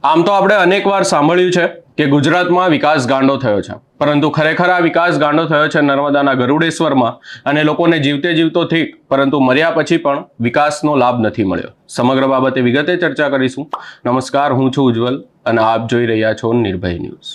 આમ તો આપણે અનેકવાર સાંભળ્યું છે કે ગુજરાતમાં વિકાસ ગાંડો થયો છે, પરંતુ ખરેખર આ વિકાસ ગાંડો થયો છે નર્મદાના ગરુડેશ્વરમાં, અને લોકોને જીવતે જીવતો ઠીક, પરંતુ મર્યા પછી પણ વિકાસનો લાભ નથી મળ્યો. સમગ્ર બાબતે વિગતે ચર્ચા કરીશું. નમસ્કાર, હું છું ઉજ્જવલ અને આપ જોઈ રહ્યા છો નિર્ભય ન્યૂઝ.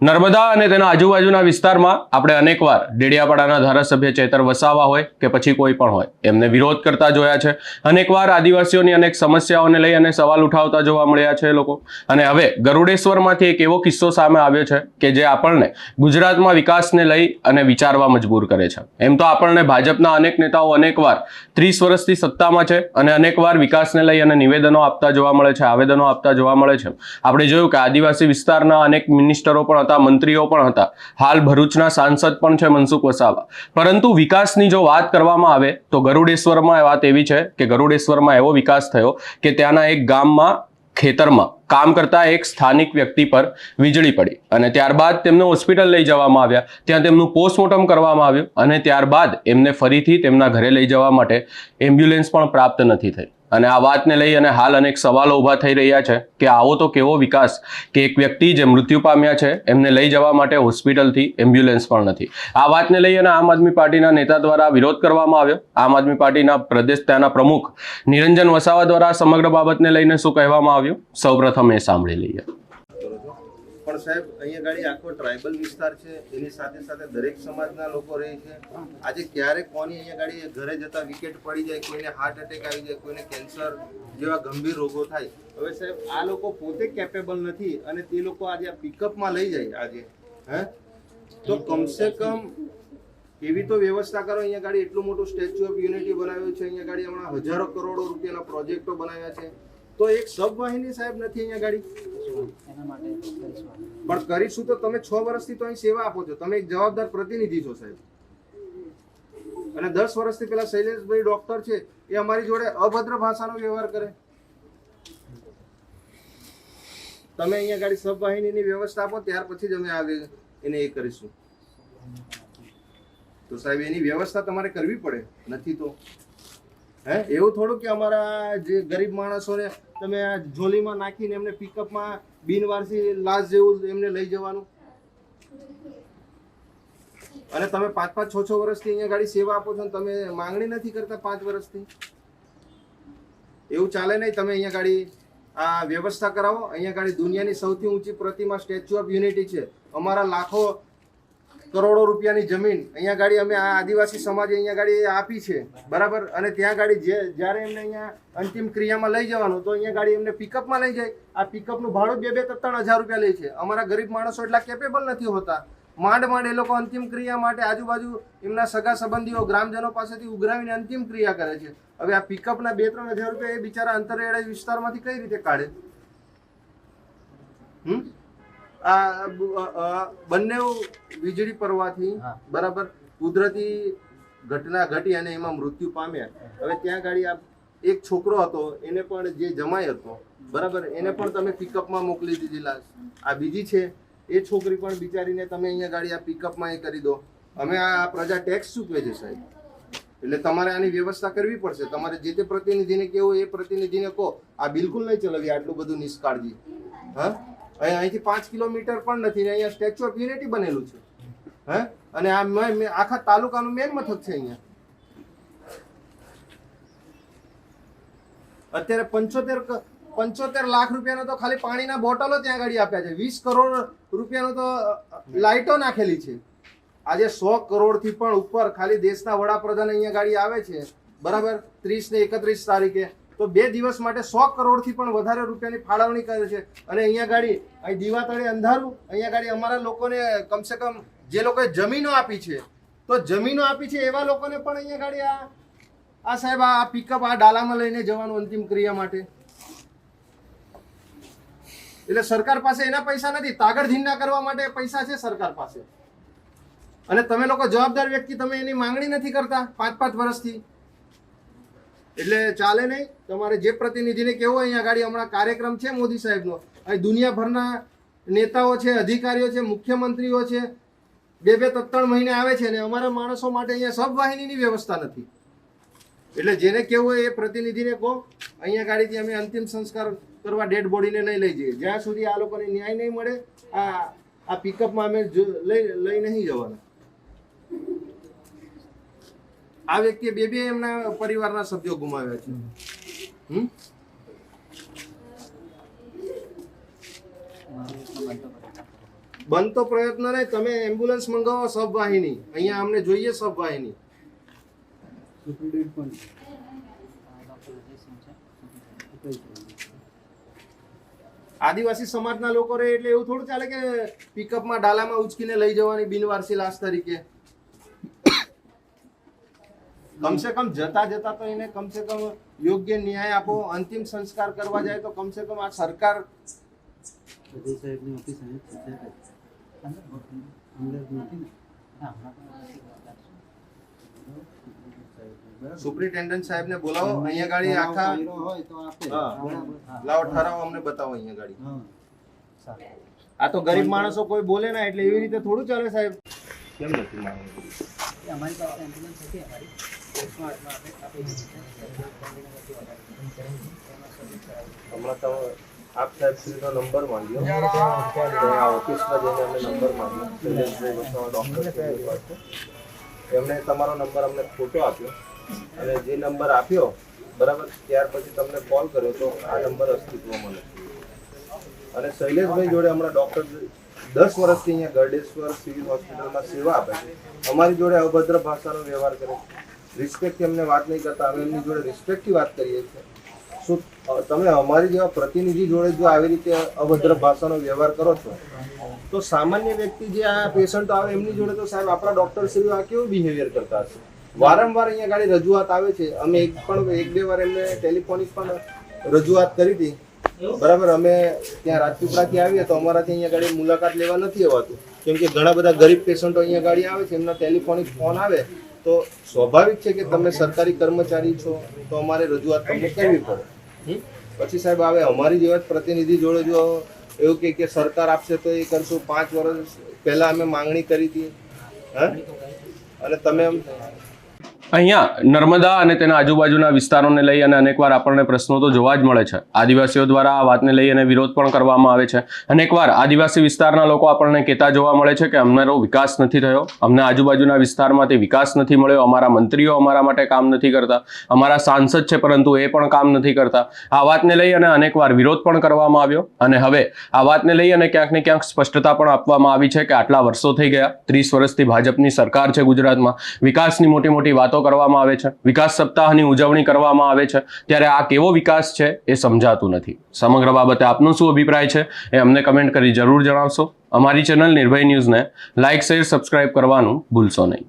નર્મદા અને તેના આજુબાજુના વિસ્તારમાં આપણે અનેકવાર ડેડિયાપાડાના ધારાસભ્ય ચેતર વસાવા હોય કે પછી કોઈ પણ હોય એમને વિરોધ કરતા જોયા છે. અનેકવાર આદિવાસીઓની અનેક સમસ્યાઓને લઈ અને સવાલ ઉઠાવતા જોવા મળ્યા છે લોકો. અને હવે ગરુડેશ્વરમાંથી એક એવો કિસ્સો સામે આવ્યો છે કે જે આપણને ગુજરાતમાં વિકાસને લઈ અને વિચારવા મજબૂર કરે છે. એમ તો આપણને ભાજપના અનેક નેતાઓ અનેકવાર 30 વર્ષથી સત્તામાં છે અને અનેકવાર વિકાસને લઈ અને નિવેદનો આપતા જોવા મળે છે, આવેદનો આપતા જોવા મળે છે. આપણે જોયું કે આદિવાસી વિસ્તારના અનેક મિનિસ્ટરો પણ મંત્રીઓ પણ હતા. હાલ ભરૂચના સાંસદ પણ છે મનસુખ વસાવા. પરંતુ વિકાસની જો વાત કરવામાં આવે તો ગરુડેશ્વરમાં વાત એવી છે કે ગરુડેશ્વરમાં એવો વિકાસ થયો કે ત્યાંના એક ગામમાં ખેતરમાં કામ કરતા એક સ્થાનિક વ્યક્તિ પર વીજળી પડી અને ત્યારબાદ તેમને હોસ્પિટલ લઈ જવામાં આવ્યા. ત્યાં તેમનું પોસ્ટમોર્ટમ કરવામાં આવ્યું અને ત્યારબાદ એમને ફરીથી તેમના ઘરે લઈ જવા માટે એમ્બ્યુલન્સ પણ પ્રાપ્ત નથી થઈ. અને આ વાતને લઈ અને હાલ અનેક સવાલો ઊભા થઈ રહ્યા છે કે આવો તો કેવો વિકાસ કે એક વ્યક્તિ જે મૃત્યુ પામ્યા છે એમને લઈ જવા માટે હોસ્પિટલથી એમ્બ્યુલન્સ પણ નથી. આ વાતને લઈ અને આમ આદમી પાર્ટીના નેતા દ્વારા વિરોધ કરવામાં આવ્યો. આમ આદમી પાર્ટીના પ્રદેશ ત્યાંના પ્રમુખ નિરંજન વસાવા દ્વારા સમગ્ર બાબતને લઈને શું કહેવામાં આવ્યું, સૌપ્રથમ એ સાંભળી લઈએ. પણ સાહેબ, અહીંયા ગાડી આખો ટ્રાઇબલ વિસ્તાર છે, એની સાથે સાથે દરેક સમાજના લોકો રહે છે. આજે ક્યારેક કોની અહીંયા ગાડી ઘરે જતા વિકેટ પડી જાય, કોઈને હાર્ટ એટેક આવી જાય, કોઈને કેન્સર જેવા ગંભીર રોગો થાય. હવે સાહેબ, આ લોકો પોતે કેપેબલ નથી અને તે લોકો આજે આ પિકઅપમાં લઈ જાય આજે, તો કમસે કમ એવી તો વ્યવસ્થા કરો. અહીંયા ગાડી એટલું મોટું સ્ટેચ્યુ ઓફ યુનિટી બનાવ્યું છે, અહીંયા ગાડી હમણાં હજારો કરોડો રૂપિયાના પ્રોજેક્ટો બનાવ્યા છે, તો એક સબવાહિની સાહેબ નથી અહીંયા ગાડી. પણ કરીશું તો તમે 6 વર્ષથી તો અહીં સેવા આપો છો, તમે એક જવાબદાર પ્રતિનિધિ છો સાહેબ. અને 10 વર્ષથી પેલા શૈલેષભાઈ ડોક્ટર છે, એ અમારી જોડે અભદ્ર ભાષાનો વ્યવહાર કરે. તમે અહીંયા ગાડી સબવાહિનીની વ્યવસ્થા આપો, ત્યાર પછી જ અમે આવે એને એ કરીશું. તો સાહેબ એની વ્યવસ્થા તમારે કરવી પડે, નથી તો એવું થોડું કે અમારા જે ગરીબ માણસોને તમે આ ઝોલીમાં નાખીને એમને પિકઅપમાં બિનવારસી લાશ જેવું એમને લઈ જવાનું. અને તમે 5-5, 6-6 વર્ષથી અહીંયા ગાડી સેવા આપો છો, તમે માંગણી નથી કરતા 5 વર્ષથી. એવું ચાલે નહીં. તમે અહીંયા ગાડી આ વ્યવસ્થા કરાવો. અહીંયા ગાડી દુનિયાની સૌથી ઊંચી પ્રતિમા સ્ટેચ્યુ ઓફ યુનિટી છે. અમારા લાખો કરોડો રૂપિયાની જમીન અહીંયા ગાડી અમે આ આદિવાસી સમાજે અહીંયા ગાડી આપી છે, બરાબર. અને ત્યાં ગાડી જ્યારે એમને અહીંયા અંતિમ ક્રિયામાં લઈ જવાનું તો અહીંયા ગાડી એમને પિકઅપમાં લઈ જાય. આ પિકઅપનું ભાડું 2-3 હજાર રૂપિયા લે છે. અમારા ગરીબ માણસો એટલા કેપેબલ નથી હોતા. માંડ એ લોકો અંતિમ ક્રિયા માટે આજુબાજુ એમના સગા સંબંધીઓ ગ્રામજનો પાસેથી ઉઘરાવીને અંતિમ ક્રિયા કરે છે. હવે આ પિકઅપના 2-3 હજાર રૂપિયા એ બિચારા અંતરિયાળ વિસ્તારમાંથી કઈ રીતે કાઢે? આ બંને વીજળી પડવાથી બરાબર કુદરતી ઘટના ઘટી અને એમાં મૃત્યુ પામ્યા. હવે ત્યાં ગાડી આ એક છોકરો હતો, એને પણ જે જમાઈ હતો, બરાબર, એને પણ તમે પિકઅપમાં મોકલી દીધી લાશ. આ બીજી છે, એ છોકરી પણ બિચારીને તમે અહીંયા ગાડી આ પિકઅપમાં એ કરી દો. અમે આ પ્રજા ટેક્સ ચૂકવે છે સાહેબ, એટલે તમારે આની વ્યવસ્થા કરવી પડશે. તમારે જે તે પ્રતિનિધિને કેવું એ પ્રતિનિધિને કહો. આ બિલકુલ નહીં ચલાવી આટલું બધું નિષ્કાળજી. અહીંથી 5 કિલોમીટર પણ નથી ને અહીંયા સ્ટેચ્યુ ઓફ યુનિટી બનેલું છે. અને આ આખા તાલુકાનું મેન મથક છે. અહીંયા અત્યારે 75 લાખ રૂપિયાનો તો ખાલી પાણીના બોટલો ત્યાં ગાડી આપ્યા છે. 20 કરોડ રૂપિયાનો તો લાઇટો નાખેલી છે. આજે 100 કરોડથી પણ ઉપર ખાલી દેશના વડાપ્રધાન અહીંયા ગાડી આવે છે, બરાબર, 30 ને 31 તારીખે. તો 2 દિવસ માટે 100 કરોડથી પણ વધારે રૂપિયાની ફાળવણી કરે છે. અને અહીંયા ગાડી અહીં દીવા તળે અંધારું, અહીંયા ગાડી અમારા લોકોને કમસે કમ જે લોકોએ જમીનો આપી છે, તો જમીનો આપી છે એવા લોકોને પણ અહીંયા ગાડી આ સાહેબ આ પિકઅપ આ ડાલામાં લઈને જવાનું અંતિમ ક્રિયા માટે. એટલે સરકાર પાસે એના પૈસા નથી, તાગડધીંડા કરવા માટે પૈસા છે સરકાર પાસે. અને તમે લોકો જવાબદાર વ્યક્તિ, તમે એની માંગણી નથી કરતા 5-5 વર્ષથી. એટલે ચાલે નહીં. તમારે જે પ્રતિનિધિને કેવો અહીંયા ગાડી હમણાં કાર્યક્રમ છે મોદી સાહેબનો, અહીં દુનિયાભરના નેતાઓ છે, અધિકારીઓ છે, મુખ્યમંત્રીઓ છે, 2-3 મહિને આવે છે અને અમારા માણસો માટે અહીંયા સબવાહિનીની વ્યવસ્થા નથી. એટલે જેને કેવું હોય એ પ્રતિનિધિને કહો, અહીંયા ગાડીથી અમે અંતિમ સંસ્કાર કરવા ડેડ બોડીને નહીં લઈ જઈએ જ્યાં સુધી આ લોકોને ન્યાય નહીં મળે. આ પિકઅપમાં અમે લઈ નહીં જવાના. આ વ્યક્તિએ બે એમના પરિવારના સભ્યો ગુમાવ્યા છે. બનતો પ્રયત્ન નહીં, તમે એમ્બ્યુલન્સ મંગાવો સબવાહિની, અહીંયા અમને જોઈએ સબવાહિની. આદિવાસી સમાજના લોકો રહે એટલે એવું થોડું ચાલે કે પિકઅપમાં ડાલામાં ઉચકીને લઈ જવાની બિનવારસી લાશ તરીકે. કમસે કમ જતા તો એને કમસે કમ યોગ્ય ન્યાય આપો. અંતિમ સંસ્કાર કરવા જાય તો કમસે કમ આ સરકાર સુપ્રિન્ટેન્ડન્ટ સાહેબને બોલાવો. અહીંયા ગાડી આખા લાવો ઠરાવો, અમને બતાવો અહીંયા ગાડી. આ તો ગરીબ માણસો કોઈ બોલે ના એટલે એવી રીતે થોડું ચાલે સાહેબ. કેમ નથી માનવું? અમારી પાસે એમ્બ્યુલન્સ હતી અમારી હમણાં તો આપ સાહેબ શ્રીનો નંબર માંગ્યો, ત્યાં ઓફિસમાં જઈને અમને નંબર માંગ્યો. શૈલેષભાઈ વસાવા ડૉક્ટર એમણે તમારો નંબર અમને ફોટો આપ્યો અને જે નંબર આપ્યો બરાબર ત્યાર પછી તમને કોલ કર્યો તો આ નંબર અસ્તિત્વમાં નથી. અને શૈલેષભાઈ જોડે હમણાં ડૉક્ટર 10 વર્ષથી અહીંયા ગરડેશ્વર સિવિલ હોસ્પિટલમાં સેવા આપે છે. અમારી જોડે અભદ્ર ભાષાનો વ્યવહાર કરે છે. રિસ્પેક્ટ એમને વાત નહીં કરતા, અમે એમની જોડે રિસ્પેક્ટથી વાત કરીએ છીએ. શું તમે અમારી જેવા પ્રતિનિધિ જોડે જો આવી રીતે અભદ્ર ભાષાનો વ્યવહાર કરો છો તો સામાન્ય વ્યક્તિ જે આ પેશન્ટો આવે એમની જોડે તો સાહેબ આપણા ડૉક્ટરશ્રીઓ આ કેવું બિહેવિયર કરતા હશે? વારંવાર અહીંયા ગાડી રજૂઆત આવે છે. અમે એક બે વાર એમને ટેલિફોનિક પણ રજૂઆત કરી હતી બરાબર. અમે ત્યાં રાજપીપળાથી આવીએ તો અમારાથી અહીંયા ગાડી મુલાકાત લેવા નથી અવાતું, કેમ કે ઘણા બધા ગરીબ પેશન્ટો અહીંયા ગાડી આવે છે, એમના ટેલિફોનિક ફોન આવે તો સ્વાભાવિક છે કે તમે સરકારી કર્મચારી છો તો અમારે રજૂઆત તમને કરવી પડે. પછી સાહેબ આવે અમારી જેવા જ પ્રતિનિધિ જોડે જો એવું કે સરકાર આપશે તો એ કરશું. 5 વર્ષ પહેલા અમે માંગણી કરી હતી અને તમે અહીંયા નર્મદા અને તેના આજુબાજુના વિસ્તારોને લઈ અને અનેકવાર આપણને પ્રશ્નો તો જોવા જ મળે છે. આદિવાસીઓ દ્વારા આ વાતને લઈ અને વિરોધ પણ કરવામાં આવે છે. અનેકવાર આદિવાસી વિસ્તારના લોકો આપણને કહેતા જોવા મળે છે કે અમારો વિકાસ નથી થયો, અમને આજુબાજુના વિસ્તારમાંથી વિકાસ નથી મળ્યો, અમારા મંત્રીઓ અમારા માટે કામ નથી કરતા, અમારા સાંસદ છે પરંતુ એ પણ કામ નથી કરતા. આ વાતને લઈ અને અનેકવાર વિરોધ પણ કરવામાં આવ્યો અને હવે આ વાતને લઈ અને ક્યાંક ને ક્યાંક સ્પષ્ટતા પણ આપવામાં આવી છે કે આટલા વર્ષો થઈ ગયા, 30 વર્ષથી ભાજપની સરકાર છે ગુજરાતમાં, વિકાસની મોટી મોટી વાતો કરવામાં આવે છે, વિકાસ સપ્તાહની ઉજવણી કરવામાં આવે છે, ત્યારે આ કેવો વિકાસ છે એ સમજાતું નથી. સમગ્ર બાબતે આપનો શું અભિપ્રાય છે એ અમને કમેન્ટ કરી જરૂર જણાવશો. અમારી ચેનલ નિર્ભય ન્યૂઝને લાઇક, શેર, સબસ્ક્રાઇબ કરવાનું ભૂલશો નહીં.